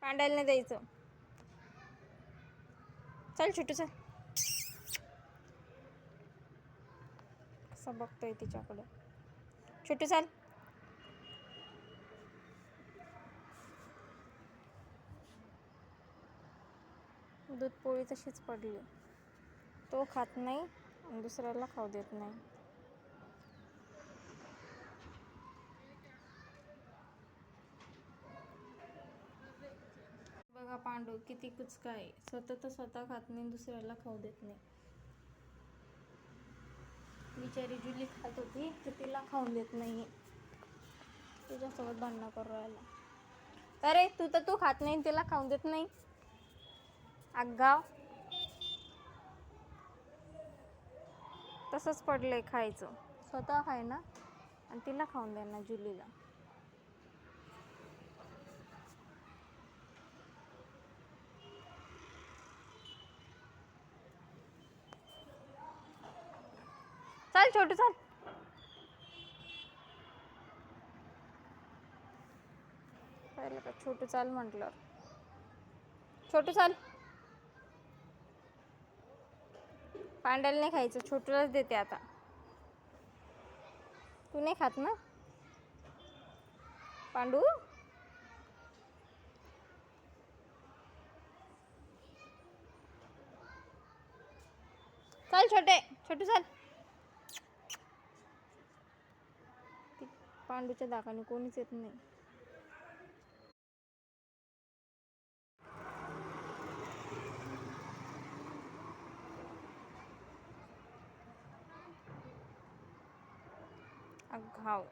पांड्याला नाही द्यायचं. चल छोटू चल. कसं बघतोय तिच्याकडे. छोटू चल. दूध पोळी तशीच पडली. तो खात नाही आणि दुसऱ्याला खाऊ देत नाही. बघा पांडू किती कुचका आहे. स्वतः खात नाही, दुसऱ्याला खाऊ देत नाही. बिचारी जुली खात होती तर तिला खाऊन देत नाही. तुझ्यासोबत भांडणं करू राहिला. अरे तू खात नाही, तिला खाऊन देत नाही. आगाव. तसंच पडलंय खायचं. स्वतः खाय ना आणि तिला खाऊन द्या ना जुलीला. चल छोटू चल. पाहिलं का छोटू चाल म्हटलं. छोटू चाल. पांड्याला नाही खायचं, छोटूलाच देते आता. तू नाही खात ना पांडू. चल छोटू चल. पांडूच्या दाखाने कोणीच येत नाही. घाव.